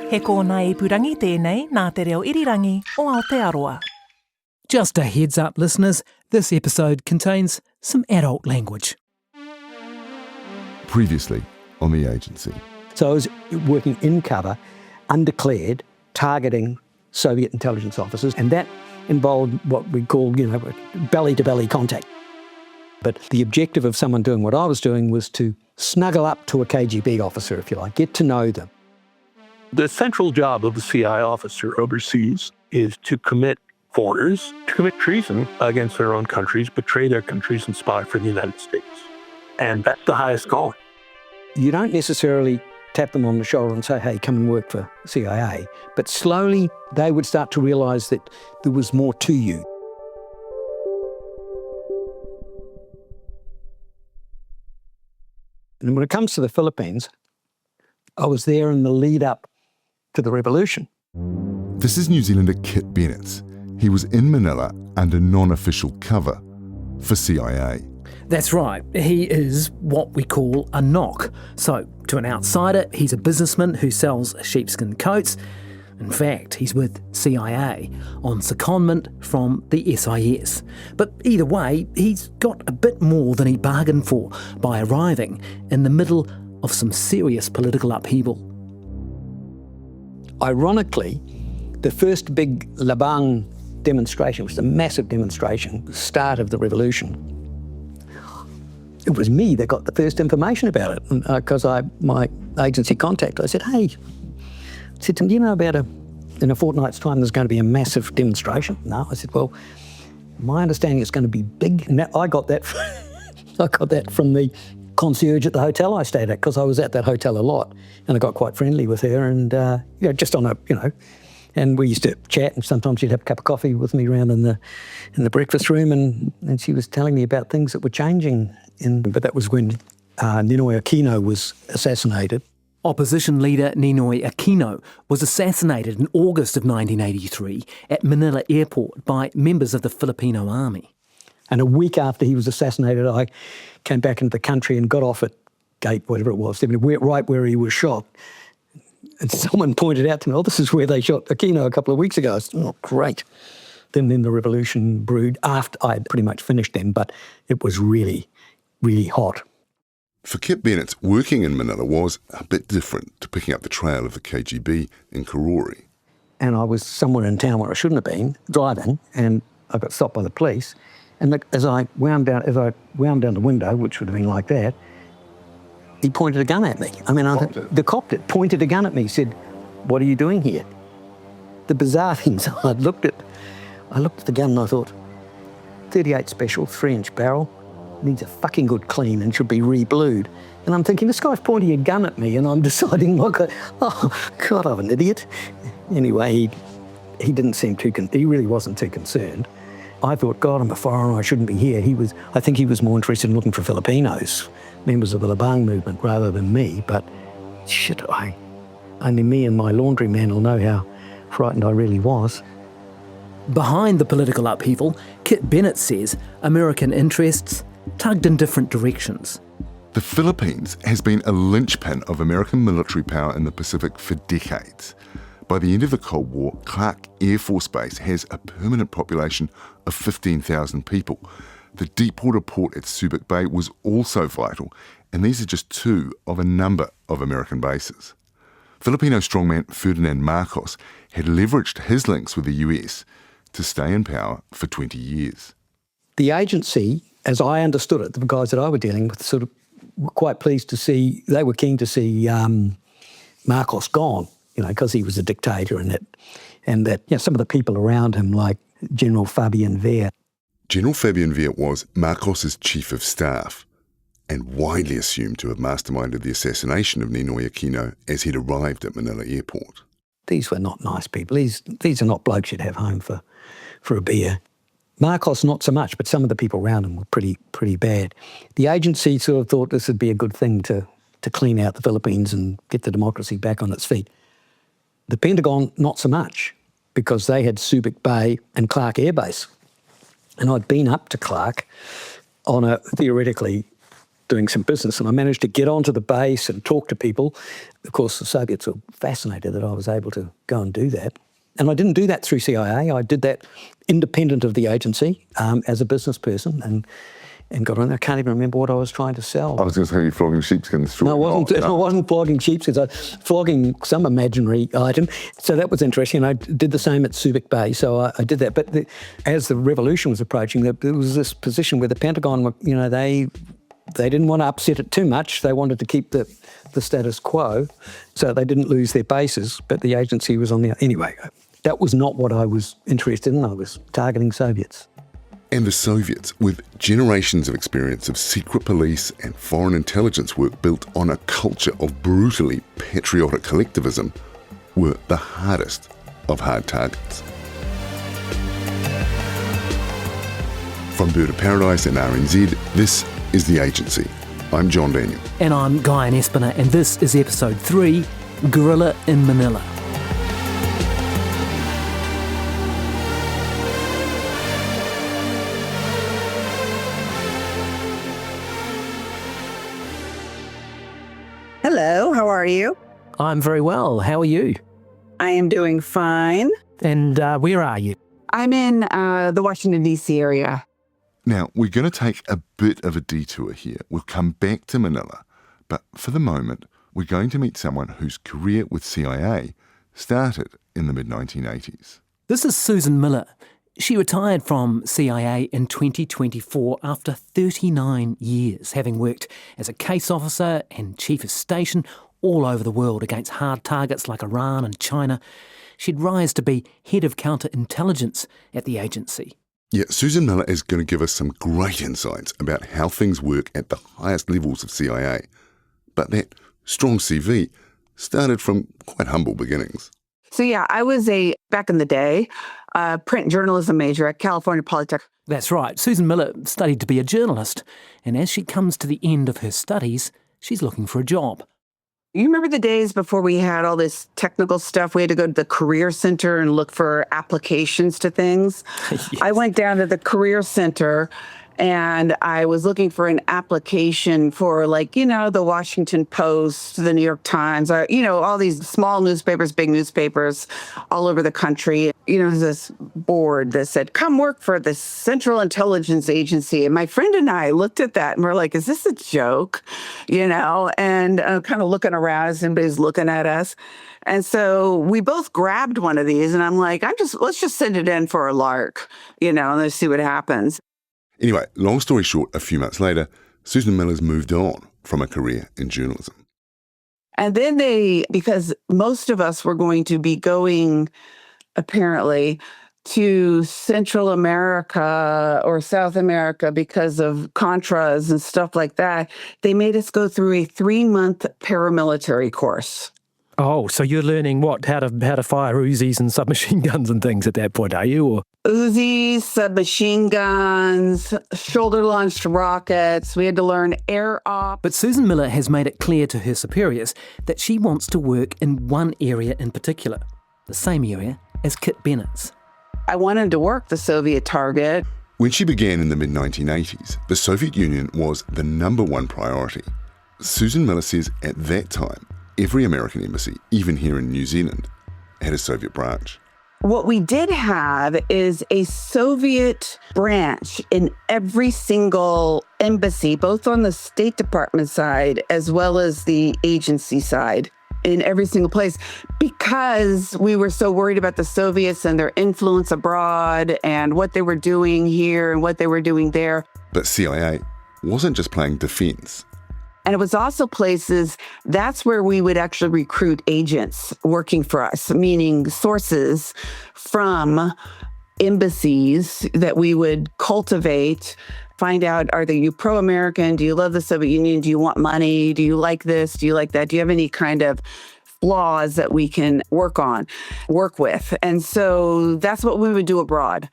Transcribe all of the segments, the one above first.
He kōna ipurangi tēnei nā te reo irirangi o Aotearoa. Just a heads up, listeners, this episode contains some adult language. Previously on the agency. So I was working in cover, undeclared, targeting Soviet intelligence officers, and that involved what we call, belly-to-belly contact. But the objective of someone doing what I was doing was to snuggle up to a KGB officer, if you like, get to know them. The central job of a CI officer overseas is to commit foreigners to commit treason against their own countries, betray their countries, and spy for the United States. And that's the highest calling. You don't necessarily tap them on the shoulder and say, hey, come and work for CIA. But slowly they would start to realise that there was more to you. And when it comes to the Philippines, I was there in the lead up to the revolution. This is New Zealander Kit Bennett. He was in Manila under non-official cover for CIA. That's right, he is what we call a knock. So, to an outsider, he's a businessman who sells sheepskin coats. In fact, he's with CIA on secondment from the SIS. But either way, he's got a bit more than he bargained for by arriving in the middle of some serious political upheaval. Ironically, the first big Labang demonstration was a massive demonstration, the start of the revolution. It was me that got the first information about it because my agency contact, I said, hey, to him, do you know about in a fortnight's time there's going to be a massive demonstration? No, I said, well, my understanding is going to be big. And I got that from the concierge at the hotel I stayed at because I was at that hotel a lot and I got quite friendly with her and, just on and we used to chat and sometimes she'd have a cup of coffee with me around in the breakfast room and she was telling me about things that were changing. But that was when Ninoy Aquino was assassinated. Opposition leader Ninoy Aquino was assassinated in August of 1983 at Manila Airport by members of the Filipino army. And a week after he was assassinated, I came back into the country and got off at gate, whatever it was, right where he was shot. And someone pointed out to me, this is where they shot Aquino a couple of weeks ago. I said, oh, great. Then the revolution brewed after I had pretty much finished them, but it was really, really hot. For Kit Bennett, working in Manila was a bit different to picking up the trail of the KGB in Karori. And I was somewhere in town where I shouldn't have been, driving, and I got stopped by the police. And look, as I wound down the window, which would have been like that, he pointed a gun at me. The cop pointed a gun at me, said, what are you doing here? The bizarre things, I looked at the gun and I thought, 38 special, 3-inch barrel, needs a fucking good clean and should be re-blued. And I'm thinking, this guy's pointing a gun at me and I'm deciding, oh, God, I'm an idiot. Anyway, he didn't seem he really wasn't too concerned. I thought, God, I'm a foreigner, I shouldn't be here. I think he was more interested in looking for Filipinos, members of the Labang movement, rather than me. But shit, only me and my laundryman will know how frightened I really was. Behind the political upheaval, Kit Bennett says American interests tugged in different directions. The Philippines has been a linchpin of American military power in the Pacific for decades. By the end of the Cold War, Clark Air Force Base has a permanent population of 15,000 people. The deepwater port at Subic Bay was also vital, and these are just two of a number of American bases. Filipino strongman Ferdinand Marcos had leveraged his links with the US to stay in power for 20 years. The agency, as I understood it, the guys that I was dealing with sort of were quite pleased to see, they were keen to see Marcos gone, because he was a dictator and that some of the people around him, like General Fabian Ver. General Fabian Ver was Marcos's chief of staff and widely assumed to have masterminded the assassination of Ninoy Aquino as he'd arrived at Manila Airport. These were not nice people. These are not blokes you'd have home for a beer. Marcos, not so much, but some of the people around him were pretty bad. The agency sort of thought this would be a good thing to clean out the Philippines and get the democracy back on its feet. The Pentagon, not so much, because they had Subic Bay and Clark Air Base. And I'd been up to Clark on a theoretically doing some business, and I managed to get onto the base and talk to people. Of course, the Soviets were fascinated that I was able to go and do that. And I didn't do that through CIA. I did that independent of the agency as a business person, and got on there. I can't even remember what I was trying to sell. I was going to say you're flogging sheepskins. No, I wasn't flogging sheepskins. I was flogging some imaginary item. So that was interesting. And I did the same at Subic Bay. So I did that. But as the revolution was approaching, there was this position where the Pentagon, they didn't want to upset it too much. They wanted to keep the status quo, so they didn't lose their bases. But the agency was on the... Anyway, that was not what I was interested in. I was targeting Soviets. And the Soviets, with generations of experience of secret police and foreign intelligence work built on a culture of brutally patriotic collectivism, were the hardest of hard targets. From Bird of Paradise and RNZ, this is The Agency. I'm John Daniel. And I'm Guy Espiner, and this is episode 3, Guerrilla in Manila. Hello, how are you? I'm very well. How are you? I am doing fine. And where are you? I'm in the Washington, D.C. area. Now, we're going to take a bit of a detour here. We'll come back to Manila, but for the moment, we're going to meet someone whose career with CIA started in the mid-1980s. This is Susan Miller. She retired from CIA in 2024 after 39 years, having worked as a case officer and chief of station all over the world against hard targets like Iran and China. She'd rise to be head of counterintelligence at the agency. Yeah, Susan Miller is going to give us some great insights about how things work at the highest levels of CIA. But that strong CV started from quite humble beginnings. So yeah, I was back in the day, print journalism major at California Polytechnic. That's right. Susan Miller studied to be a journalist, and as she comes to the end of her studies, she's looking for a job. You remember the days before we had all this technical stuff? We had to go to the Career Center and look for applications to things. Yes. I went down to the Career Center and I was looking for an application for the Washington Post, the New York Times, all these small newspapers, big newspapers all over the country. There's this board that said, come work for the Central Intelligence Agency. And my friend and I looked at that and we're like, is this a joke? And kind of looking around as everybody's looking at us. And so we both grabbed one of these and I'm like, let's just send it in for a lark, and let's see what happens. Anyway, long story short, a few months later, Susan Miller's moved on from a career in journalism. And then because most of us were going to be going, apparently, to Central America or South America because of Contras and stuff like that, they made us go through a 3-month paramilitary course. Oh, so you're learning how to fire Uzis and submachine guns and things at that point, are you? Or Uzis, submachine guns, shoulder-launched rockets. We had to learn air ops. But Susan Miller has made it clear to her superiors that she wants to work in one area in particular, the same area as Kit Bennett's. I wanted to work the Soviet target. When she began in the mid-1980s, the Soviet Union was the number one priority. Susan Miller says at that time, every American embassy, even here in New Zealand, had a Soviet branch. What we did have is a Soviet branch in every single embassy, both on the State Department side as well as the agency side, in every single place, because we were so worried about the Soviets and their influence abroad and what they were doing here and what they were doing there. But CIA wasn't just playing defense. And it was also places, that's where we would actually recruit agents working for us, meaning sources from embassies that we would cultivate, find out, are you pro-American? Do you love the Soviet Union? Do you want money? Do you like this? Do you like that? Do you have any kind of flaws that we can work with? And so that's what we would do abroad.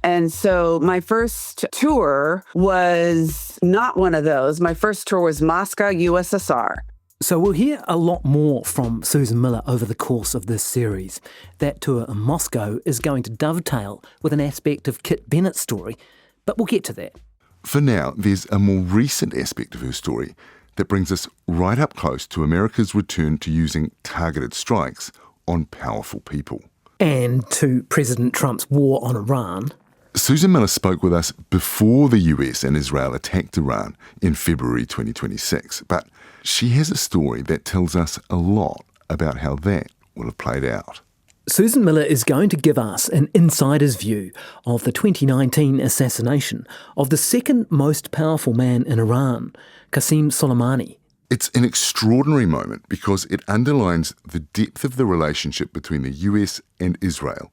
And so my first tour was not one of those. My first tour was Moscow, USSR. So we'll hear a lot more from Susan Miller over the course of this series. That tour in Moscow is going to dovetail with an aspect of Kit Bennett's story, but we'll get to that. For now, there's a more recent aspect of her story that brings us right up close to America's return to using targeted strikes on powerful people. And to President Trump's war on Iran. Susan Miller spoke with us before the US and Israel attacked Iran in February 2026, but she has a story that tells us a lot about how that will have played out. Susan Miller is going to give us an insider's view of the 2019 assassination of the second most powerful man in Iran, Qasem Soleimani. It's an extraordinary moment because it underlines the depth of the relationship between the US and Israel,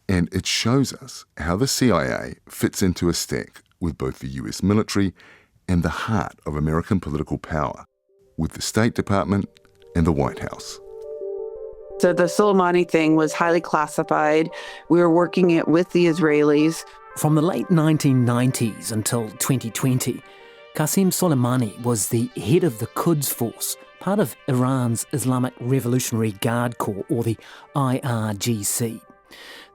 and it shows us how the CIA fits into a stack with both the US military and the heart of American political power, with the State Department and the White House. So the Soleimani thing was highly classified. We were working it with the Israelis. From the late 1990s until 2020, Qasem Soleimani was the head of the Quds Force, part of Iran's Islamic Revolutionary Guard Corps, or the IRGC.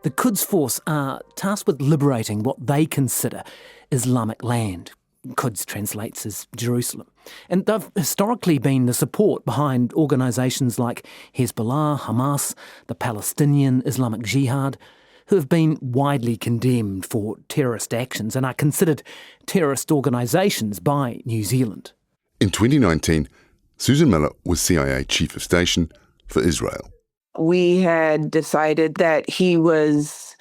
The Quds Force are tasked with liberating what they consider Islamic land. Quds translates as Jerusalem. And they've historically been the support behind organisations like Hezbollah, Hamas, the Palestinian Islamic Jihad, who have been widely condemned for terrorist actions and are considered terrorist organisations by New Zealand. In 2019, Susan Miller was CIA Chief of Station for Israel. We had decided that he was,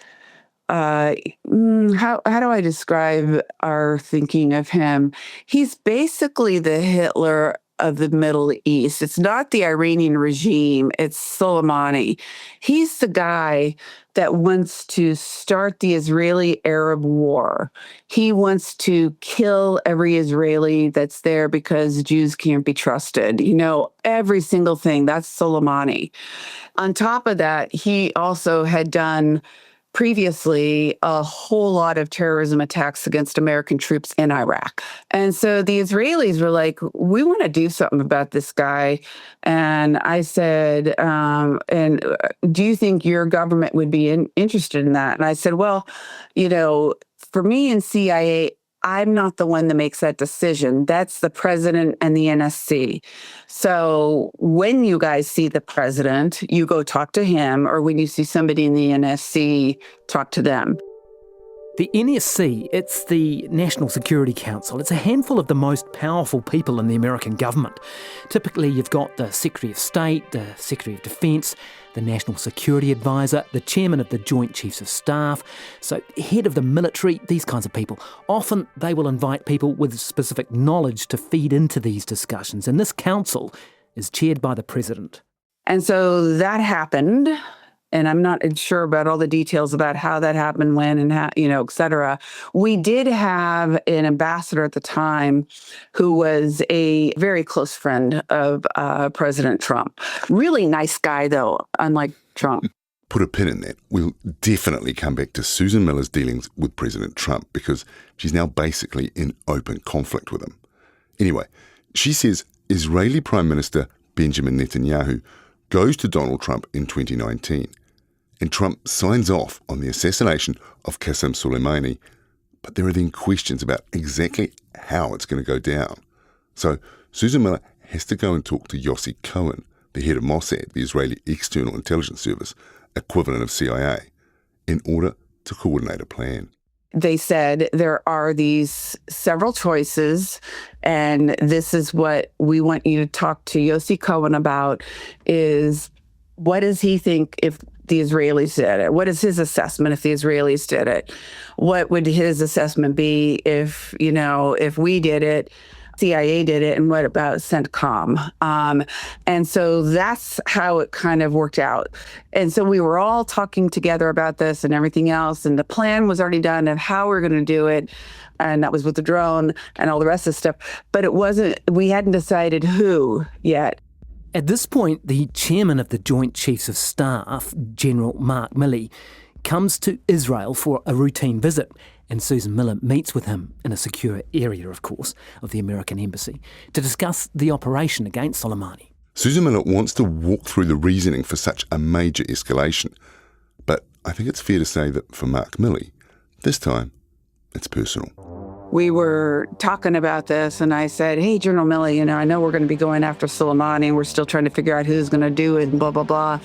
how do I describe our thinking of him? He's basically the Hitler of the Middle East. It's not the Iranian regime, it's Soleimani. He's the guy that wants to start the Israeli-Arab war. He wants to kill every Israeli that's there because Jews can't be trusted. You know, every single thing, that's Soleimani. On top of that, he also had done previously a whole lot of terrorism attacks against American troops in Iraq. And so the Israelis were like, we want to do something about this guy. And I said, do you think your government would be interested in that? And I said, well, you know, for me in CIA, I'm not the one that makes that decision. That's the president and the NSC. So when you guys see the president, you go talk to him, or when you see somebody in the NSC, talk to them. The NSC, it's the National Security Council. It's a handful of the most powerful people in the American government. Typically, you've got the Secretary of State, the Secretary of Defence, the National Security Advisor, the Chairman of the Joint Chiefs of Staff, so head of the military, these kinds of people. Often they will invite people with specific knowledge to feed into these discussions, and this council is chaired by the President. And so that happened. And I'm not sure about all the details about how that happened, when, and how, you know, et cetera. We did have an ambassador at the time who was a very close friend of President Trump. Really nice guy, though, unlike Trump. Put a pin in that. We'll definitely come back to Susan Miller's dealings with President Trump because she's now basically in open conflict with him. Anyway, she says Israeli Prime Minister Benjamin Netanyahu goes to Donald Trump in 2019, and Trump signs off on the assassination of Qasem Soleimani, but there are then questions about exactly how it's going to go down. So Susan Miller has to go and talk to Yossi Cohen, the head of Mossad, the Israeli External Intelligence Service, equivalent of CIA, in order to coordinate a plan. They said there are these several choices, and this is what we want you to talk to Yossi Cohen about, is what does he think if the Israelis did it? What is his assessment if the Israelis did it? What would his assessment be if, you know, if we did it, CIA did it, and what about CENTCOM? And so that's how it kind of worked out. And so we were all talking together about this and everything else, and the plan was already done of how we're going to do it, and that was with the drone and all the rest of the stuff. But it wasn't, we hadn't decided who yet. At this point, the chairman of the Joint Chiefs of Staff, General Mark Milley, comes to Israel for a routine visit, and Susan Miller meets with him in a secure area, of course, of the American embassy to discuss the operation against Soleimani. Susan Miller wants to walk through the reasoning for such a major escalation, but I think it's fair to say that for Mark Milley, this time it's personal. we were talking about this, and I said, hey, General Milley, I know we're going to be going after Soleimani, and we're still trying to figure out who's going to do it, and blah, blah, blah.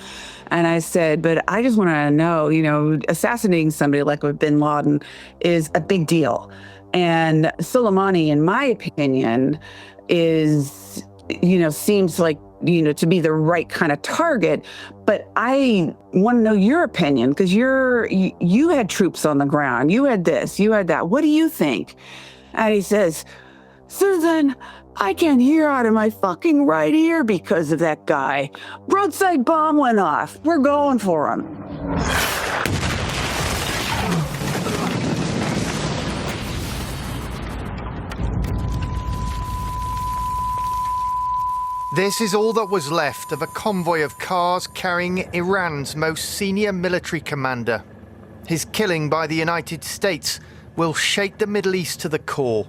And I said, but I just want to know, assassinating somebody like bin Laden is a big deal. And Soleimani, in my opinion, is, seems like, to be the right kind of target. But I want to know your opinion, because you had troops on the ground. You had this, you had that. What do you think? And he says, Susan, I can't hear out of my fucking right ear because of that guy. Broadside bomb went off. We're going for him. This is all that was left of a convoy of cars carrying Iran's most senior military commander. His killing by the United States will shake the Middle East to the core.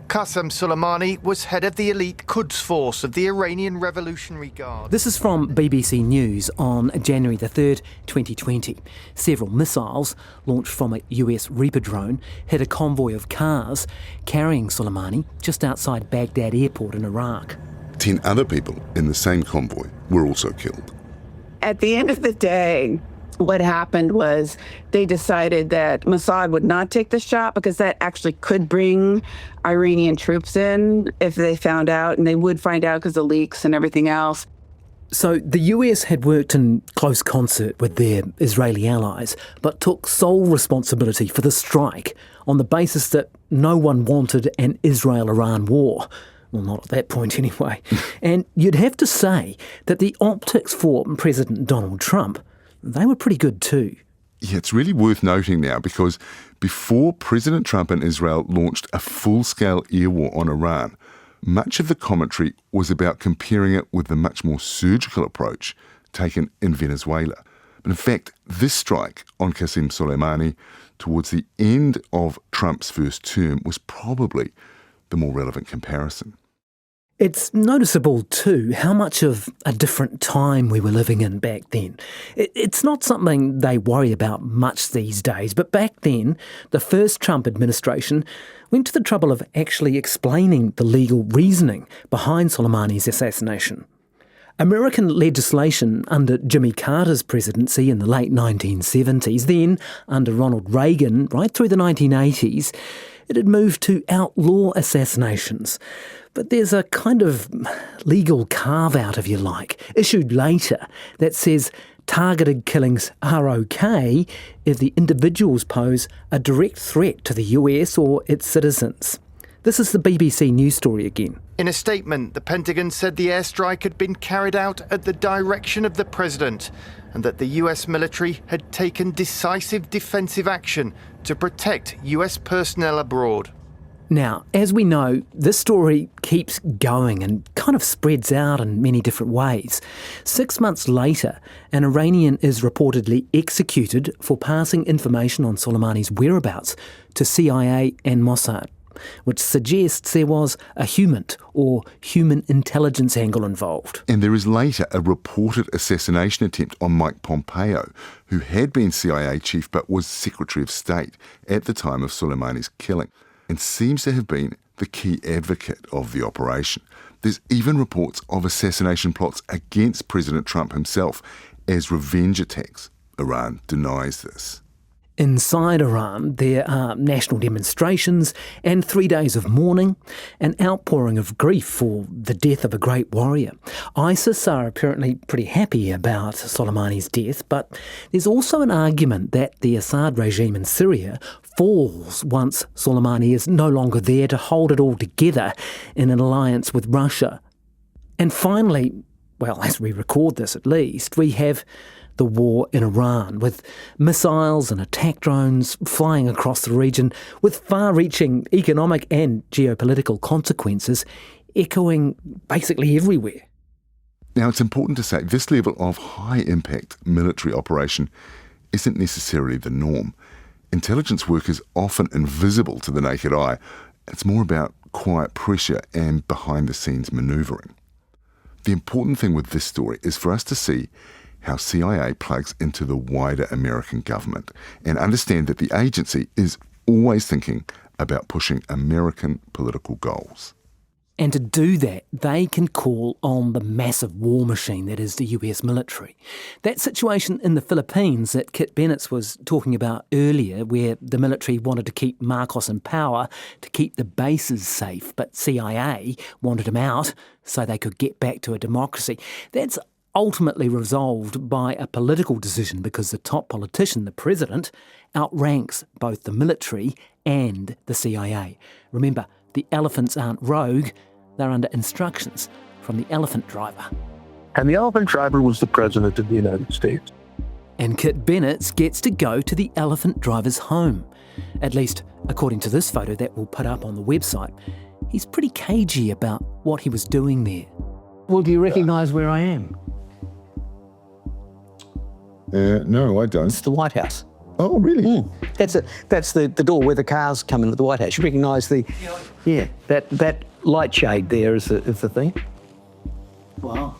Qasem Soleimani was head of the elite Quds force of the Iranian Revolutionary Guard. This is from BBC News on January the 3rd, 2020. Several missiles, launched from a US Reaper drone, hit a convoy of cars carrying Soleimani just outside Baghdad airport in Iraq. 10 other people in the same convoy were also killed. At the end of the day, what happened was they decided that Mossad would not take the shot because that actually could bring Iranian troops in if they found out, and they would find out because of leaks and everything else. So the US had worked in close concert with their Israeli allies, but took sole responsibility for the strike on the basis that no one wanted an Israel-Iran war. Well, not at that point anyway. And you'd have to say that the optics for President Donald Trump, they were pretty good too. Yeah, it's really worth noting now because before President Trump and Israel launched a full-scale air war on Iran, much of the commentary was about comparing it with the much more surgical approach taken in Venezuela. But in fact, this strike on Qasem Soleimani towards the end of Trump's first term was probably the more relevant comparison. It's noticeable too how much of a different time we were living in back then. It's not something they worry about much these days, but back then, the first Trump administration went to the trouble of actually explaining the legal reasoning behind Soleimani's assassination. American legislation under Jimmy Carter's presidency in the late 1970s, then under Ronald Reagan right through the 1980s, it had moved to outlaw assassinations. But there's a kind of legal carve-out, if you like, issued later that says targeted killings are okay if the individuals pose a direct threat to the US or its citizens. This is the BBC News story again. In a statement, the Pentagon said the airstrike had been carried out at the direction of the president and that the US military had taken decisive defensive action to protect US personnel abroad. Now, as we know, this story keeps going and kind of spreads out in many different ways. 6 months later, an Iranian is reportedly executed for passing information on Soleimani's whereabouts to CIA and Mossad, which suggests there was a human or human intelligence angle involved. And there is later a reported assassination attempt on Mike Pompeo, who had been CIA chief but was Secretary of State at the time of Soleimani's killing, and seems to have been the key advocate of the operation. There's even reports of assassination plots against President Trump himself as revenge attacks. Iran denies this. Inside Iran, there are national demonstrations and 3 days of mourning, an outpouring of grief for the death of a great warrior. ISIS are apparently pretty happy about Soleimani's death, but there's also an argument that the Assad regime in Syria falls once Soleimani is no longer there to hold it all together in an alliance with Russia. And finally, well, as we record this at least, we have the war in Iran, with missiles and attack drones flying across the region, with far-reaching economic and geopolitical consequences echoing basically everywhere. Now, it's important to say this level of high-impact military operation isn't necessarily the norm. Intelligence work is often invisible to the naked eye. It's more about quiet pressure and behind-the-scenes manoeuvring. The important thing with this story is for us to see how CIA plugs into the wider American government and understand that the agency is always thinking about pushing American political goals. And to do that, they can call on the massive war machine that is the US military. That situation in the Philippines that Kit Bennett was talking about earlier, where the military wanted to keep Marcos in power to keep the bases safe, but CIA wanted him out so they could get back to a democracy, that's ultimately resolved by a political decision because the top politician, the president, outranks both the military and the CIA. Remember, the elephants aren't rogue, they're under instructions from the elephant driver. And the elephant driver was the President of the United States. And Kit Bennett gets to go to the elephant driver's home. At least, according to this photo that we'll put up on the website. He's pretty cagey about what he was doing there. Well, do you recognise where I am? No, I don't. It's the White House. Oh, really? That's the door where the cars come into the White House. You recognise that light shade there is the thing. Wow.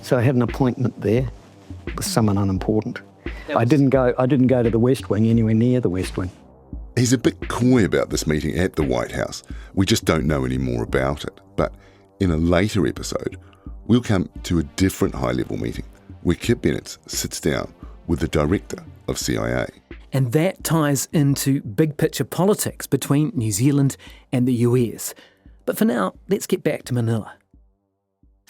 So I had an appointment there with someone unimportant. I didn't go to the West Wing, anywhere near the West Wing. He's a bit coy about this meeting at the White House. We just don't know any more about it. But in a later episode, we'll come to a different high-level meeting where Kit Bennett sits down with the director of CIA. And that ties into big-picture politics between New Zealand and the US. But for now, let's get back to Manila.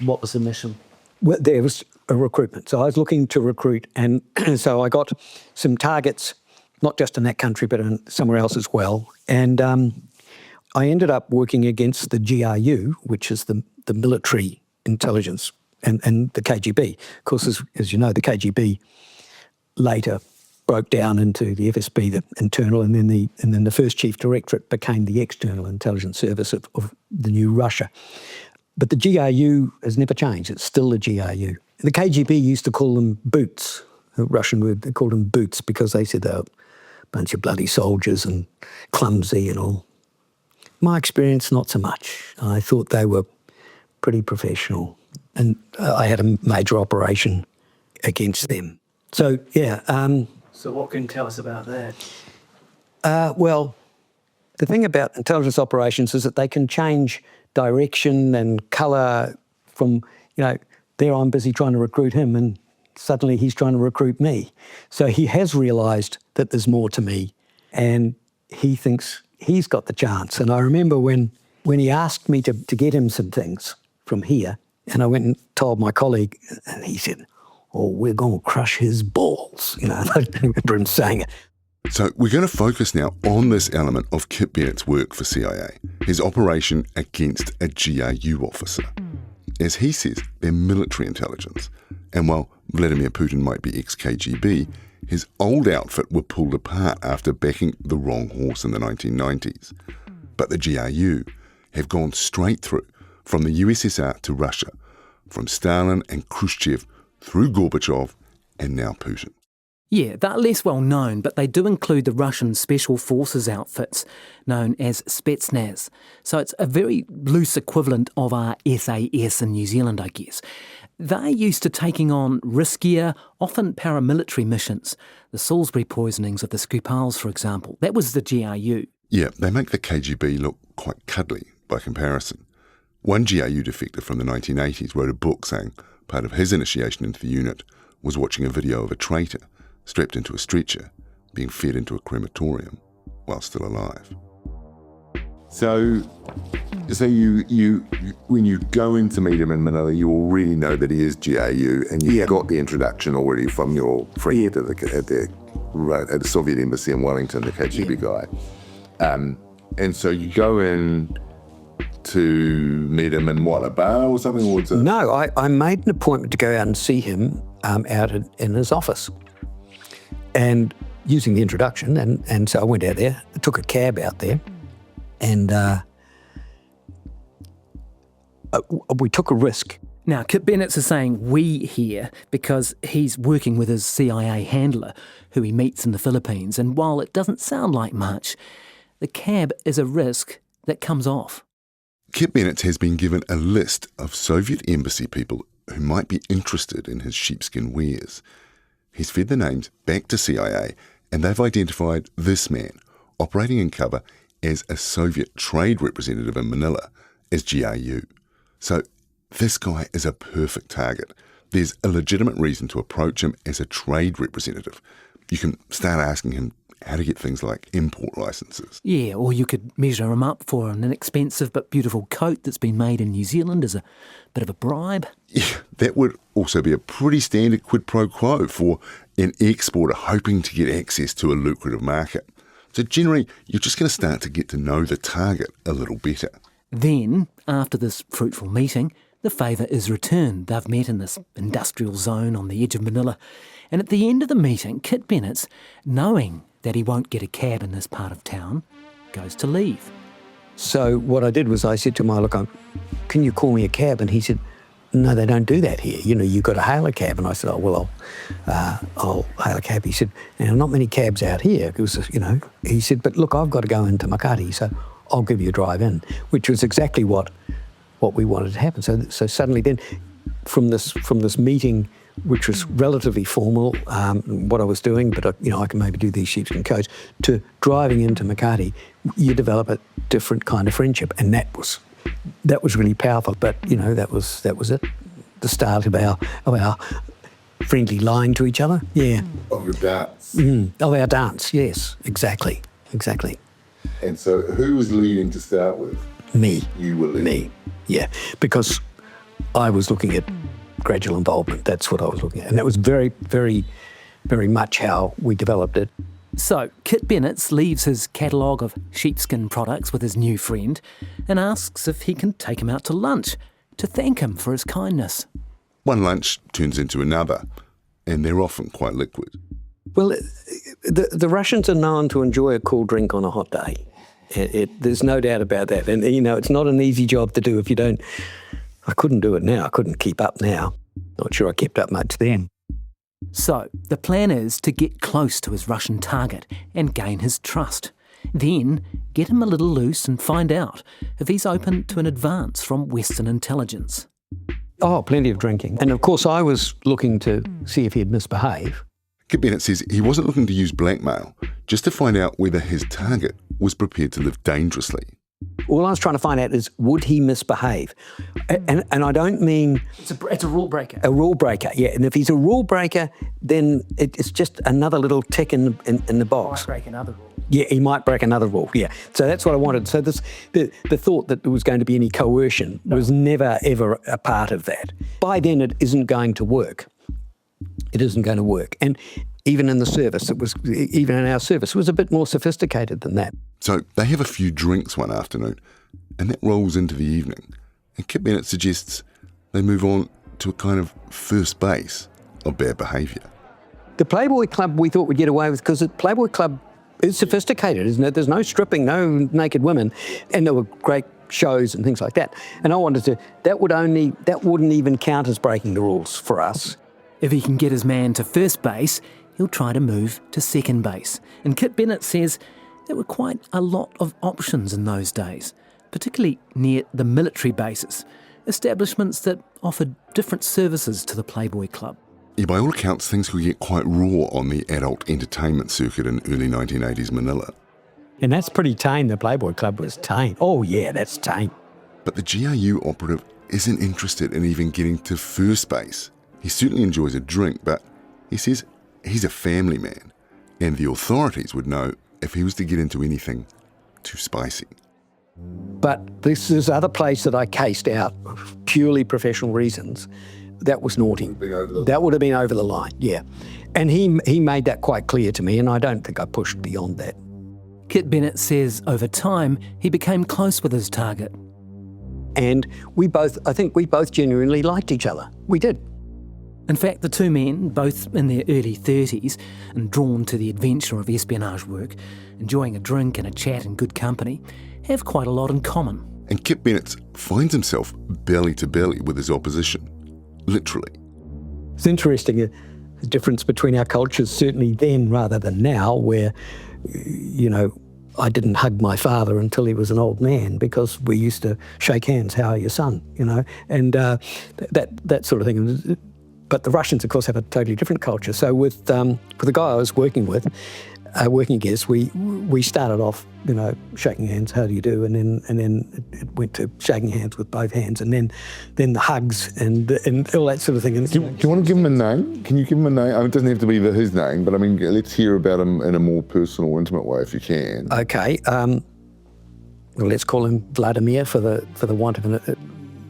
What was the mission? Well, there was a recruitment. So I was looking to recruit, and so I got some targets, not just in that country, but in somewhere else as well. And I ended up working against the GRU, which is the military intelligence, and the KGB. Of course, as you know, the KGB later broke down into the FSB, the internal, and then the first chief directorate became the external intelligence service of the new Russia. But the GRU has never changed. It's still the GRU. The KGB used to call them boots. The Russian word, they called them boots because they said they were a bunch of bloody soldiers and clumsy and all. My experience, not so much. I thought they were pretty professional. And I had a major operation against them. So, yeah. So what can you tell us about that? Well, the thing about intelligence operations is that they can change direction and colour from, there I'm busy trying to recruit him and suddenly he's trying to recruit me. So he has realised that there's more to me and he thinks he's got the chance. And I remember when he asked me to get him some things from here, and I went and told my colleague, and he said, "Oh, we're going to crush his balls." I remember him saying it. So we're going to focus now on this element of Kit Bennett's work for CIA, his operation against a GRU officer. As he says, they're military intelligence. And while Vladimir Putin might be ex-KGB, his old outfit were pulled apart after backing the wrong horse in the 1990s. But the GRU have gone straight through, from the USSR to Russia, from Stalin and Khrushchev through Gorbachev and now Putin. Yeah, they're less well known, but they do include the Russian Special Forces outfits, known as Spetsnaz. So it's a very loose equivalent of our SAS in New Zealand, I guess. They're used to taking on riskier, often paramilitary missions. The Salisbury poisonings of the Skripals, for example. That was the GRU. Yeah, they make the KGB look quite cuddly by comparison. One GRU defector from the 1980s wrote a book saying part of his initiation into the unit was watching a video of a traitor strapped into a stretcher, being fed into a crematorium while still alive. So you when you go in to meet him in Manila, you already know that he is GRU, and you got the introduction already from your friend at the Soviet embassy in Wellington, the KGB guy. And so you go in to meet him in what, a bar or something? Or No, I made an appointment to go out and see him out in his office. And using the introduction, and so I went out there, I took a cab out there, and we took a risk. Now, Kit Bennett is saying we here because he's working with his CIA handler, who he meets in the Philippines, and while it doesn't sound like much, the cab is a risk that comes off. Kit Bennett has been given a list of Soviet embassy people who might be interested in his sheepskin wares. He's fed the names back to CIA, and they've identified this man, operating in cover as a Soviet trade representative in Manila as GRU. So this guy is a perfect target. There's a legitimate reason to approach him as a trade representative. You can start asking him how to get things like import licenses. Yeah, or you could measure him up for an inexpensive but beautiful coat that's been made in New Zealand as a bit of a bribe. Yeah, that would also be a pretty standard quid pro quo for an exporter hoping to get access to a lucrative market. So generally, you're just going to start to get to know the target a little better. Then, after this fruitful meeting, the favour is returned. They've met in this industrial zone on the edge of Manila. And at the end of the meeting, Kit Bennett's, knowing that he won't get a cab in this part of town, goes to leave. So what I did was I said to him, look, can you call me a cab? And he said, no, they don't do that here. You've got to hail a cab. And I said, I'll hail a cab. He said, not many cabs out here. It was, he said, but look, I've got to go into Makati, so I'll give you a drive in, which was exactly what we wanted to happen. So suddenly then, from this meeting, which was relatively formal, what I was doing, but I can maybe do these sheepskin coats, to driving into Makati, you develop a different kind of friendship, and that was really powerful. But that was it, the start of our friendly lying to each other. Yeah. Of your dance. Of our dance. Yes, exactly. And so, who was leading to start with? Me. You were leading. Me. Yeah, because I was looking at gradual involvement. That's what I was looking at. And that was very, very, very much how we developed it. So Kit Bennett leaves his catalogue of sheepskin products with his new friend and asks if he can take him out to lunch to thank him for his kindness. One lunch turns into another, and they're often quite liquid. Well, the Russians are known to enjoy a cool drink on a hot day. There's no doubt about that. And, it's not an easy job to do if you don't. I couldn't do it now. I couldn't keep up now. Not sure I kept up much then. So the plan is to get close to his Russian target and gain his trust. Then get him a little loose and find out if he's open to an advance from Western intelligence. Oh, plenty of drinking. And of course I was looking to see if he'd misbehave. Kit Bennett says he wasn't looking to use blackmail, just to find out whether his target was prepared to live dangerously. All I was trying to find out is, would he misbehave? And I don't mean... It's a rule breaker. A rule breaker, yeah. And if he's a rule breaker, then it's just another little tick in the box. Might break another rule. Yeah, he might break another rule, yeah. So that's what I wanted. So the thought that there was going to be any coercion was never, ever a part of that. By then, it isn't going to work. It isn't going to work. And even in the service, even in our service, it was a bit more sophisticated than that. So they have a few drinks one afternoon, and that rolls into the evening. And Kit Bennett suggests they move on to a kind of first base of bad behaviour. The Playboy Club we thought we'd get away with, because the Playboy Club is sophisticated, isn't it? There's no stripping, no naked women, and there were great shows and things like that. And I wanted to, that wouldn't even count as breaking the rules for us. If he can get his man to first base, he'll try to move to second base. And Kit Bennett says there were quite a lot of options in those days, particularly near the military bases, establishments that offered different services to the Playboy Club. Yeah, by all accounts, things could get quite raw on the adult entertainment circuit in early 1980s Manila. And that's pretty tame. The Playboy Club was tame. Oh yeah, that's tame. But the GRU operative isn't interested in even getting to first base. He certainly enjoys a drink, but he says he's a family man, and the authorities would know if he was to get into anything too spicy. But this other place that I cased out for purely professional reasons, that was naughty. That would have been over the line, yeah. And he made that quite clear to me, and I don't think I pushed beyond that. Kit Bennett says over time he became close with his target. And I think we both genuinely liked each other. We did. In fact, the two men, both in their early 30s and drawn to the adventure of espionage work, enjoying a drink and a chat in good company, have quite a lot in common. And Kit Bennett finds himself belly to belly with his opposition, literally. It's interesting, the difference between our cultures, certainly then rather than now, where, I didn't hug my father until he was an old man because we used to shake hands, how are you, son, and that sort of thing. But the Russians, of course, have a totally different culture. So with the guy I was working with, working guests, we started off, shaking hands, how do you do, and then it went to shaking hands with both hands, and then the hugs and all that sort of thing. And, Do you want to give him a name? Can you give him a name? I mean, it doesn't have to be his name, but I mean, let's hear about him in a more personal, intimate way if you can. Okay, well, let's call him Vladimir for the want of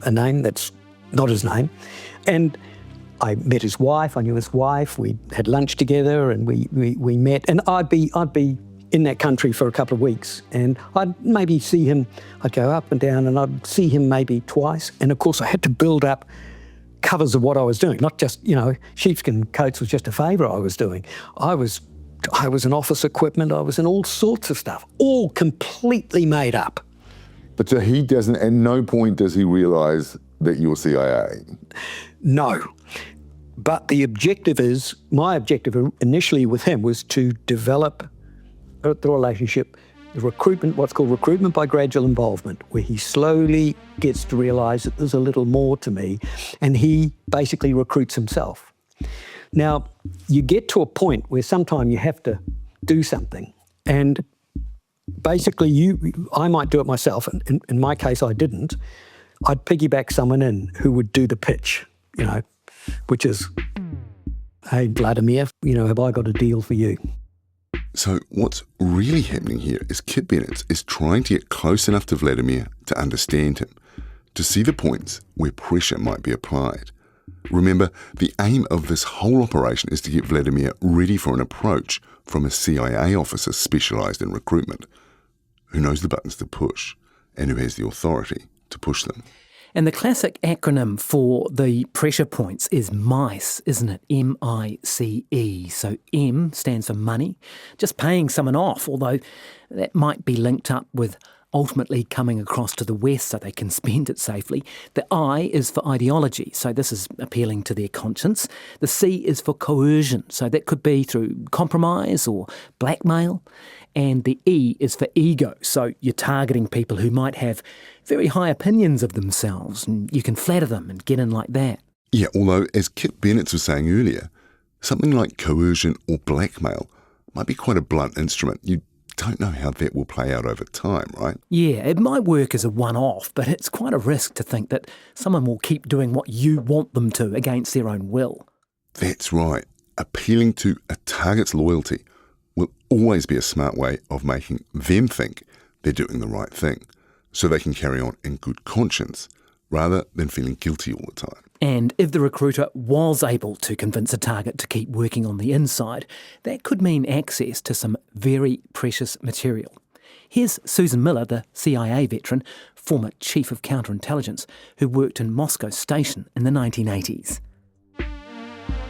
a name that's not his name, and I met his wife. I knew his wife. We had lunch together, and we met. And I'd be in that country for a couple of weeks, and I'd maybe see him. I'd go up and down, and I'd see him maybe twice. And of course, I had to build up covers of what I was doing. Not just sheepskin coats was just a favour I was doing. I was in office equipment. I was in all sorts of stuff, all completely made up. But so he doesn't. At no point does he realise that you're CIA. No. But my objective initially with him was to develop the relationship, the recruitment, what's called recruitment by gradual involvement, where he slowly gets to realise that there's a little more to me, and he basically recruits himself. Now, you get to a point where sometimes you have to do something, and basically I might do it myself, and in my case I didn't. I'd piggyback someone in who would do the pitch, which is, hey, Vladimir, have I got a deal for you? So what's really happening here is Kit Bennett is trying to get close enough to Vladimir to understand him, to see the points where pressure might be applied. Remember, the aim of this whole operation is to get Vladimir ready for an approach from a CIA officer specialised in recruitment, who knows the buttons to push and who has the authority to push them. And the classic acronym for the pressure points is MICE, isn't it? M-I-C-E. So M stands for money, just paying someone off, although that might be linked up with ultimately coming across to the West so they can spend it safely. The I is for ideology, so this is appealing to their conscience. The C is for coercion, so that could be through compromise or blackmail. And the E is for ego, so you're targeting people who might have very high opinions of themselves, and you can flatter them and get in like that. Yeah, although, as Kit Bennett was saying earlier, something like coercion or blackmail might be quite a blunt instrument. You don't know how that will play out over time, right? Yeah, it might work as a one-off, but it's quite a risk to think that someone will keep doing what you want them to against their own will. That's right. Appealing to a target's loyalty will always be a smart way of making them think they're doing the right thing, so they can carry on in good conscience rather than feeling guilty all the time. And if the recruiter was able to convince a target to keep working on the inside, that could mean access to some very precious material. Here's Susan Miller, the CIA veteran, former chief of counterintelligence, who worked in Moscow Station in the 1980s.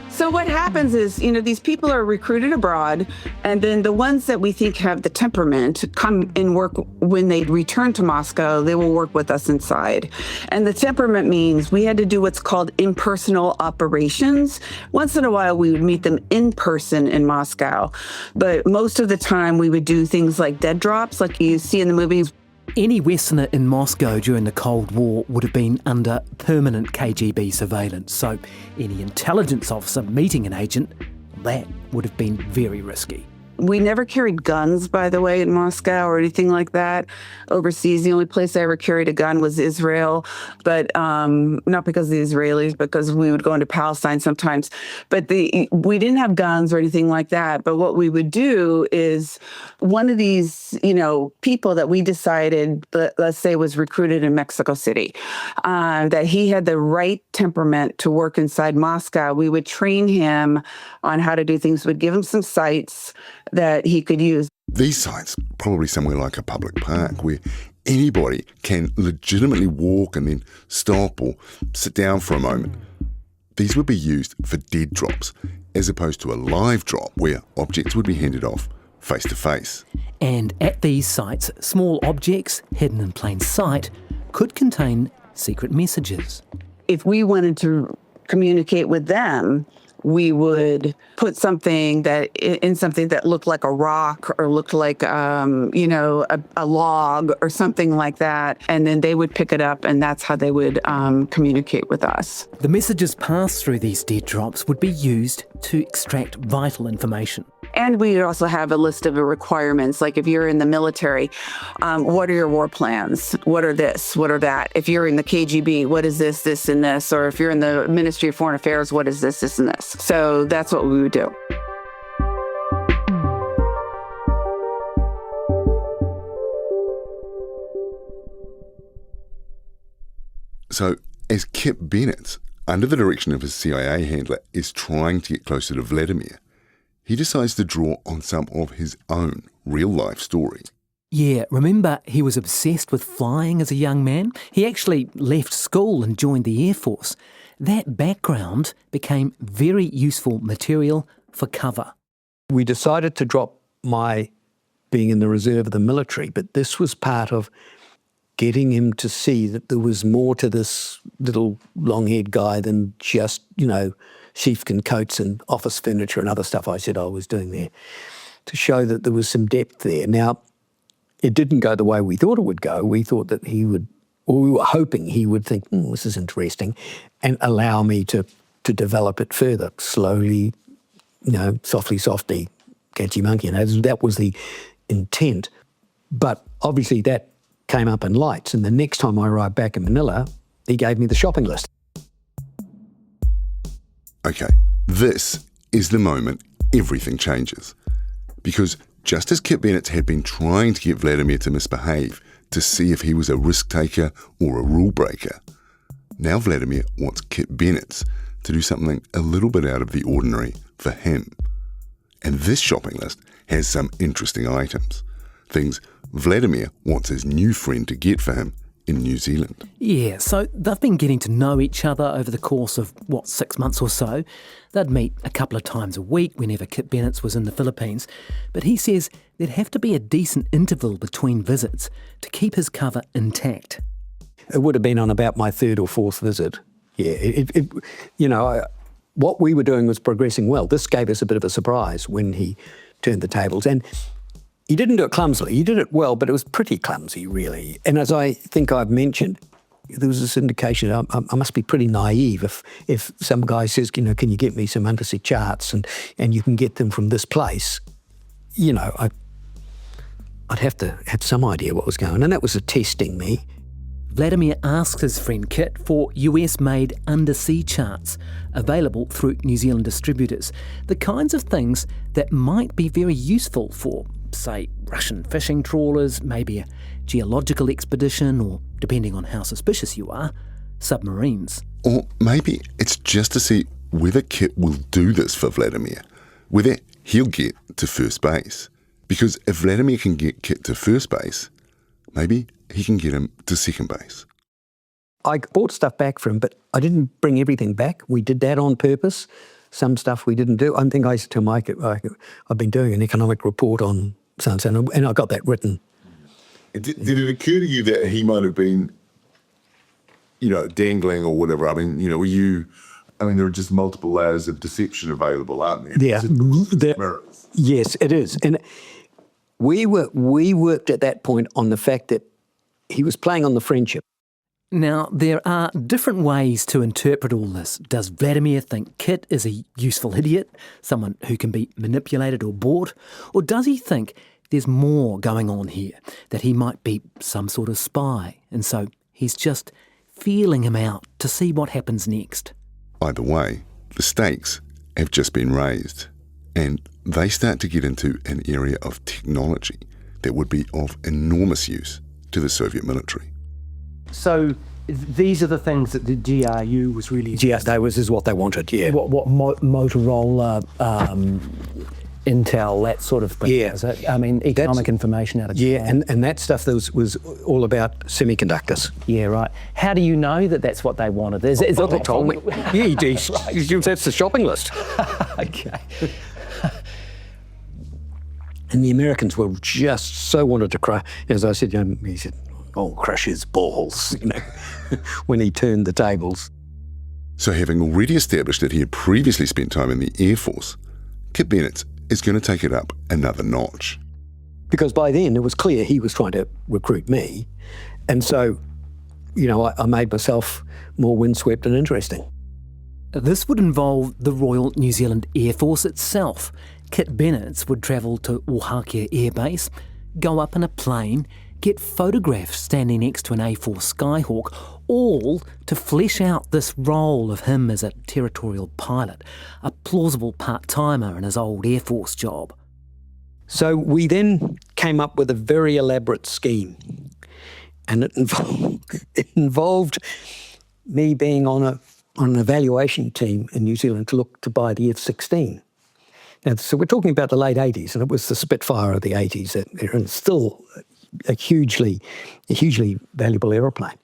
So what happens is, these people are recruited abroad, and then the ones that we think have the temperament come and work when they return to Moscow, they will work with us inside. And the temperament means we had to do what's called impersonal operations. Once in a while, we would meet them in person in Moscow. But most of the time, we would do things like dead drops, like you see in the movies. Any Westerner in Moscow during the Cold War would have been under permanent KGB surveillance, so any intelligence officer meeting an agent, that would have been very risky. We never carried guns, by the way, in Moscow or anything like that. Overseas, the only place I ever carried a gun was Israel, but not because of the Israelis, because we would go into Palestine sometimes. But we didn't have guns or anything like that. But what we would do is one of these, people that we decided, let's say, was recruited in Mexico City, that he had the right temperament to work inside Moscow. We would train him on how to do things. We'd give him some sites that he could use. These sites, probably somewhere like a public park, where anybody can legitimately walk and then stop or sit down for a moment. These would be used for dead drops, as opposed to a live drop where objects would be handed off face to face. And at these sites, small objects hidden in plain sight could contain secret messages. If we wanted to communicate with them, we would put something that looked like a rock or looked like, a log or something like that. And then they would pick it up, and that's how they would communicate with us. The messages passed through these dead drops would be used to extract vital information. And we also have a list of the requirements. Like if you're in the military, what are your war plans? What are this? What are that? If you're in the KGB, what is this, this, and this? Or if you're in the Ministry of Foreign Affairs, what is this, this, and this? So that's what we would do. So, as Kip Bennett, under the direction of his CIA handler, is trying to get closer to Vladimir, he decides to draw on some of his own real-life story. Yeah, remember he was obsessed with flying as a young man? He actually left school and joined the Air Force. That background became very useful material for cover. We decided to drop my being in the reserve of the military, but this was part of getting him to see that there was more to this little long-haired guy than just, sheepskin coats and office furniture and other stuff I said I was doing there, to show that there was some depth there. Now, it didn't go the way we thought it would go. We thought that he would, or we were hoping he would think, this is interesting, and allow me to develop it further, slowly, softly, catchy monkey. That was the intent. But obviously that came up in lights, and the next time I arrived back in Manila, he gave me the shopping list. Okay, this is the moment everything changes. Because just as Kip Bennett had been trying to get Vladimir to misbehave to see if he was a risk taker or a rule breaker, now Vladimir wants Kip Bennett to do something a little bit out of the ordinary for him. And this shopping list has some interesting items. Things Vladimir wants his new friend to get for him in New Zealand. Yeah, so they've been getting to know each other over the course of, 6 months or so. They'd meet a couple of times a week whenever Kip Bennett was in the Philippines. But he says there'd have to be a decent interval between visits to keep his cover intact. It would have been on about my third or fourth visit. Yeah, what we were doing was progressing well. This gave us a bit of a surprise when he turned the tables. And he didn't do it clumsily. He did it well, but it was pretty clumsy, really. And as I think I've mentioned, there was this indication I must be pretty naive if some guy says, can you get me some undersea charts and you can get them from this place. I'd have to have some idea what was going on. And that was testing me. Vladimir asks his friend Kit for US-made undersea charts available through New Zealand distributors, the kinds of things that might be very useful for, say, Russian fishing trawlers, maybe a geological expedition, or, depending on how suspicious you are, submarines. Or maybe it's just to see whether Kit will do this for Vladimir, whether he'll get to first base. Because if Vladimir can get Kit to first base, maybe he can get him to second base. I bought stuff back for him, but I didn't bring everything back. We did that on purpose. Some stuff we didn't do. I think I used to tell Mike, I've been doing an economic report on so-and-so, and I got that written. Did it occur to you that he might have been, dangling or whatever? I mean, there are just multiple layers of deception available, aren't there? Yeah. Yes, it is. And we worked at that point on the fact that he was playing on the friendship. Now, there are different ways to interpret all this. Does Vladimir think Kit is a useful idiot, someone who can be manipulated or bought? Or does he think there's more going on here, that he might be some sort of spy, and so he's just feeling him out to see what happens next? Either way, the stakes have just been raised, and they start to get into an area of technology that would be of enormous use to the Soviet military. So these are the things that the GRU was really... This is what they wanted, yeah. What Motorola, Intel, that sort of thing. Yeah. Is it? Economic information out of Japan. Yeah, and that stuff was all about semiconductors. Yeah, right. How do you know that that's what they wanted? Is what they told me. Yeah, that's the shopping list. Okay. And the Americans were just so wanted to cry. As I said, he said, crush his balls, when he turned the tables. So having already established that he had previously spent time in the Air Force, Kip Bennett is going to take it up another notch. Because by then it was clear he was trying to recruit me. And so, I made myself more windswept and interesting. This would involve the Royal New Zealand Air Force itself, Kit Bennett's would travel to Oaxaca Air Base, go up in a plane, get photographed standing next to an A4 Skyhawk, all to flesh out this role of him as a territorial pilot, a plausible part-timer in his old Air Force job. So we then came up with a very elaborate scheme, and it involved me being on an evaluation team in New Zealand to buy the F-16. Now, so we're talking about the late 80s, and it was the Spitfire of the 80s, and it's still a hugely valuable aeroplane.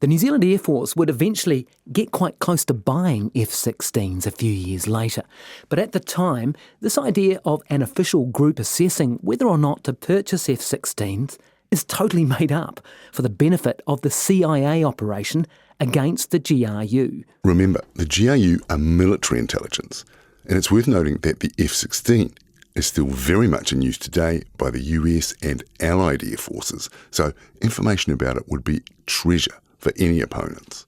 The New Zealand Air Force would eventually get quite close to buying F-16s a few years later. But at the time, this idea of an official group assessing whether or not to purchase F-16s is totally made up for the benefit of the CIA operation against the GRU. Remember, the GRU are military intelligence, and it's worth noting that the F-16 is still very much in use today by the US and Allied Air Forces, so information about it would be treasure for any opponents.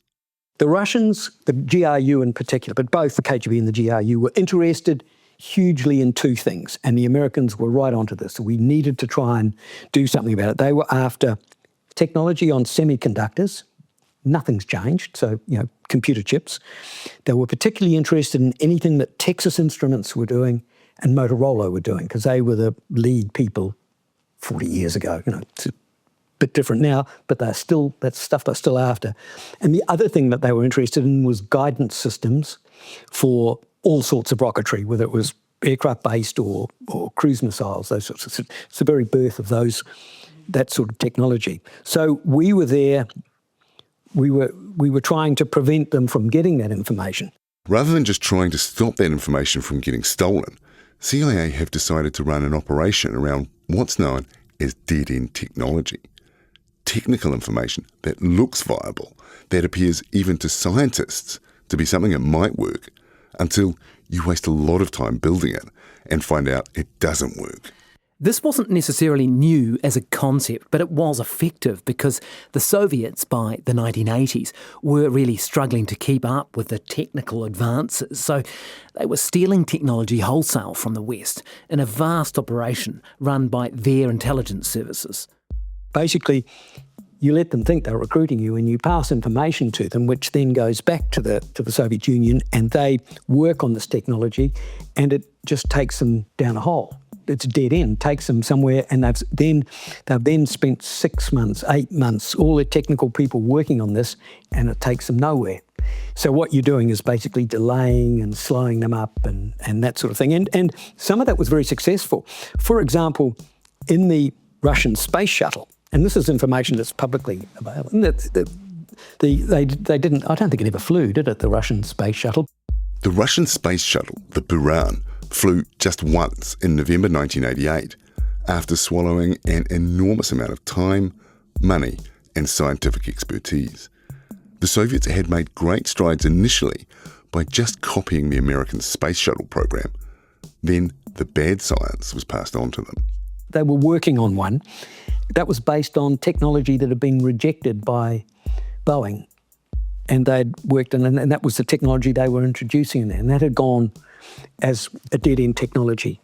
The Russians, the GRU in particular, but both the KGB and the GRU, were interested hugely in two things, and the Americans were right onto this. So we needed to try and do something about it. They were after technology on semiconductors. Nothing's changed, so, computer chips. They were particularly interested in anything that Texas Instruments were doing and Motorola were doing, because they were the lead people 40 years ago. It's a bit different now, but that's stuff they're still after. And the other thing that they were interested in was guidance systems for all sorts of rocketry, whether it was aircraft-based or cruise missiles, those sorts of. It's the very birth of that sort of technology. So we were there. We were trying to prevent them from getting that information. Rather than just trying to stop that information from getting stolen, CIA have decided to run an operation around what's known as dead-end technology. Technical information that looks viable, that appears even to scientists to be something that might work, until you waste a lot of time building it and find out it doesn't work. This wasn't necessarily new as a concept, but it was effective because the Soviets by the 1980s were really struggling to keep up with the technical advances. So they were stealing technology wholesale from the West in a vast operation run by their intelligence services. Basically, you let them think they're recruiting you and you pass information to them, which then goes back to the Soviet Union, and they work on this technology, and it just takes them down a hole. It's dead end, takes them somewhere, and they've then spent 6 months, 8 months, all the technical people working on this, and it takes them nowhere. So what you're doing is basically delaying and slowing them up and that sort of thing. And some of that was very successful. For example, in the Russian space shuttle, and this is information that's publicly available, and they didn't, I don't think it ever flew, did it, the Russian space shuttle? The Russian space shuttle, the Buran, flew just once in November 1988 after swallowing an enormous amount of time, money and scientific expertise. The Soviets had made great strides initially by just copying the American space shuttle program. Then the bad science was passed on to them. They were working on one that was based on technology that had been rejected by Boeing. And they'd worked on, and that was the technology they were introducing there, and that had gone as a dead-end technology.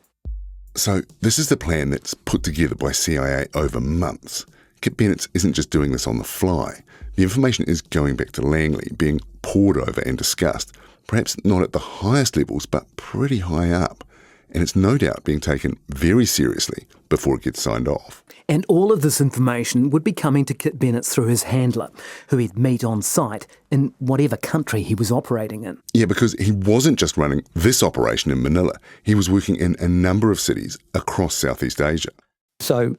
So this is the plan that's put together by CIA over months. Kit Bennett isn't just doing this on the fly. The information is going back to Langley, being pored over and discussed, perhaps not at the highest levels, but pretty high up. And it's no doubt being taken very seriously before it gets signed off. And all of this information would be coming to Kit Bennett through his handler, who he'd meet on site in whatever country he was operating in. Yeah, because he wasn't just running this operation in Manila. He was working in a number of cities across Southeast Asia. So,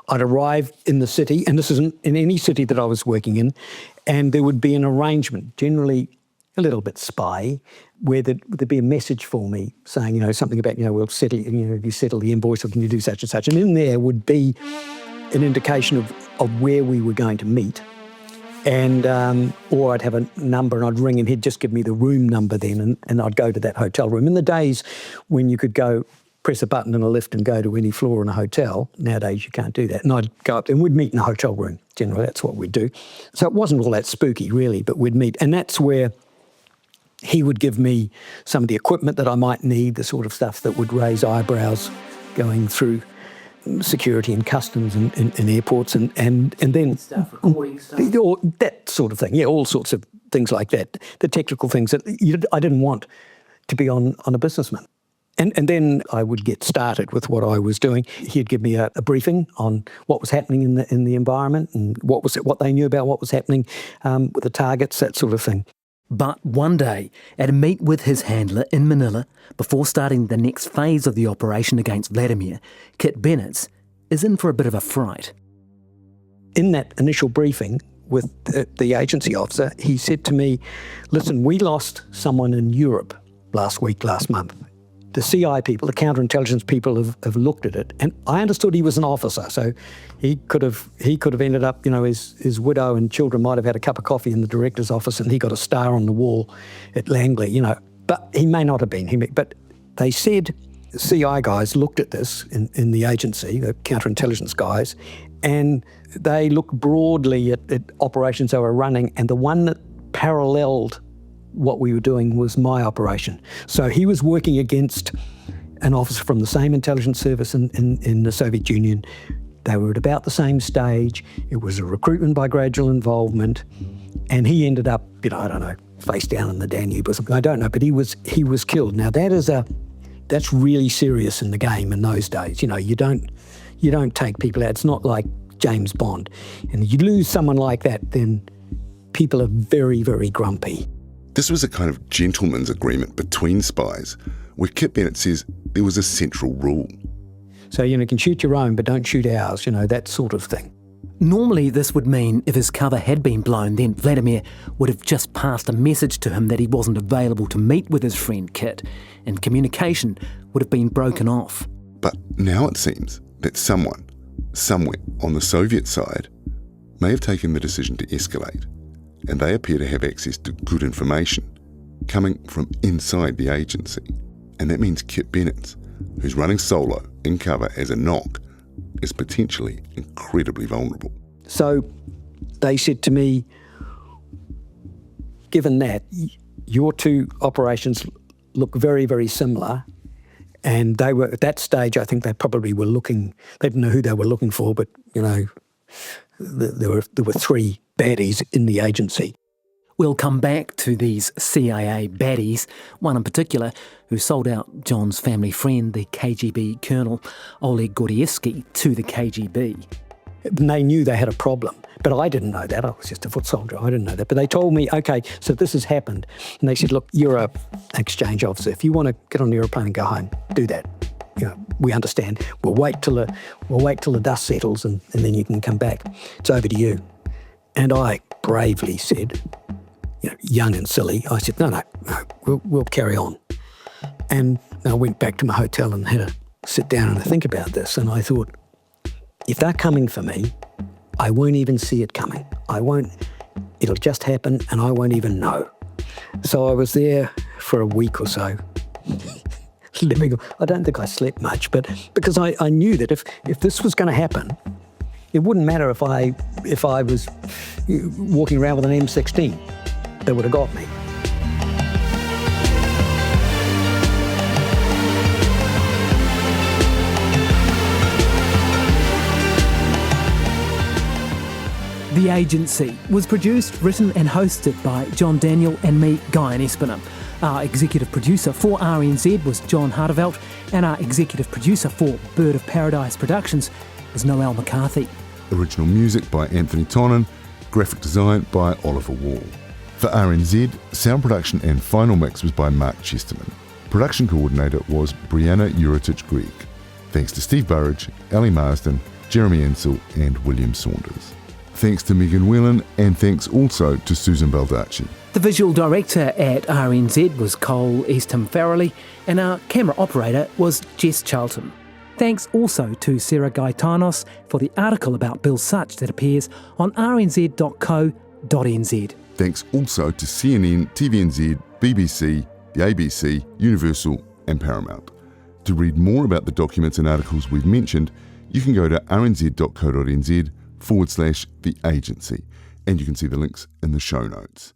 I'd arrive in the city, and this isn't in any city that I was working in, and there would be an arrangement, generally a little bit spy, where there'd be a message for me saying, something about, we'll settle, you settle the invoice, or can you do such and such? And in there would be an indication of where we were going to meet. And, or I'd have a number and I'd ring and he'd just give me the room number then, and I'd go to that hotel room. In the days when you could go press a button in a lift and go to any floor in a hotel, nowadays you can't do that. And I'd go up and we'd meet in a hotel room. Generally, that's what we'd do. So it wasn't all that spooky, really, but we'd meet. And that's where He would give me some of the equipment that I might need, the sort of stuff that would raise eyebrows going through security and customs in airports and then Stuff, recording stuff. that sort of thing. Yeah, all sorts of things like that. The technical things that I didn't want to be on a businessman. And then I would get started with what I was doing. He'd give me a briefing on what was happening in the environment and what they knew about what was happening with the targets, that sort of thing. But one day, at a meet with his handler in Manila, before starting the next phase of the operation against Vladimir, Kit Bennett is in for a bit of a fright. In that initial briefing with the agency officer, he said to me, listen, we lost someone in Europe last month. The CI people, the counterintelligence people have looked at it, and I understood he was an officer, so he could have ended up, his widow and children might have had a cup of coffee in the director's office and he got a star on the wall at Langley, but he may not have been. But they said the CI guys looked at this in the agency, the counterintelligence guys, and they looked broadly at operations they were running, and the one that paralleled what we were doing was my operation. So he was working against an officer from the same intelligence service in the Soviet Union. They were at about the same stage. It was a recruitment by gradual involvement, and he ended up, I don't know, face down in the Danube or something. I don't know, but he was killed. Now that's really serious in the game in those days. You don't take people out. It's not like James Bond. And you lose someone like that, then people are very, very grumpy. This was a kind of gentleman's agreement between spies, where Kit Bennett says there was a central rule. So, you can shoot your own, but don't shoot ours, that sort of thing. Normally, this would mean if his cover had been blown, then Vladimir would have just passed a message to him that he wasn't available to meet with his friend Kit, and communication would have been broken off. But now it seems that someone, somewhere on the Soviet side, may have taken the decision to escalate, and they appear to have access to good information coming from inside the agency. And that means Kit Bennett, who's running solo in cover as a knock, is potentially incredibly vulnerable. So they said to me, given that, your two operations look very, very similar, and they were, at that stage, I think they probably were looking, they didn't know who they were looking for, but, there were three baddies in the agency. We'll come back to these CIA baddies, one in particular who sold out John's family friend, the KGB colonel Oleg Gordievsky, to the KGB. And they knew they had a problem, but I didn't know that. I was just a foot soldier. I didn't know that. But they told me, okay, so this has happened. And they said, look, you're an exchange officer. If you want to get on the aeroplane and go home, do that. We understand. We'll wait till the dust settles and then you can come back. It's over to you. And I bravely said, young and silly, I said, no, we'll carry on. And I went back to my hotel and had to sit down and think about this. And I thought, if they're coming for me, I won't even see it coming. It'll just happen and I won't even know. So I was there for a week or so. I don't think I slept much, but because I knew that if this was going to happen, it wouldn't matter if I was walking around with an M16. They would have got me. The Agency was produced, written and hosted by John Daniel and me, Guy Espinham. Our executive producer for RNZ was John Hartevelt, and our executive producer for Bird of Paradise Productions is Noel McCarthy. Original music by Anthony Tonnen, graphic design by Oliver Wall. For RNZ, sound production and final mix was by Mark Chesterman. Production coordinator was Brianna Uritich-Grieg. Thanks to Steve Burridge, Ali Marsden, Jeremy Ansell and William Saunders. Thanks to Megan Whelan, and thanks also to Susan Baldacci. The visual director at RNZ was Cole Eastham Farrelly, and our camera operator was Jess Charlton. Thanks also to Sarah Gaetanos for the article about Bill Such that appears on rnz.co.nz. Thanks also to CNN, TVNZ, BBC, the ABC, Universal and Paramount. To read more about the documents and articles we've mentioned, you can go to rnz.co.nz/The Agency, and you can see the links in the show notes.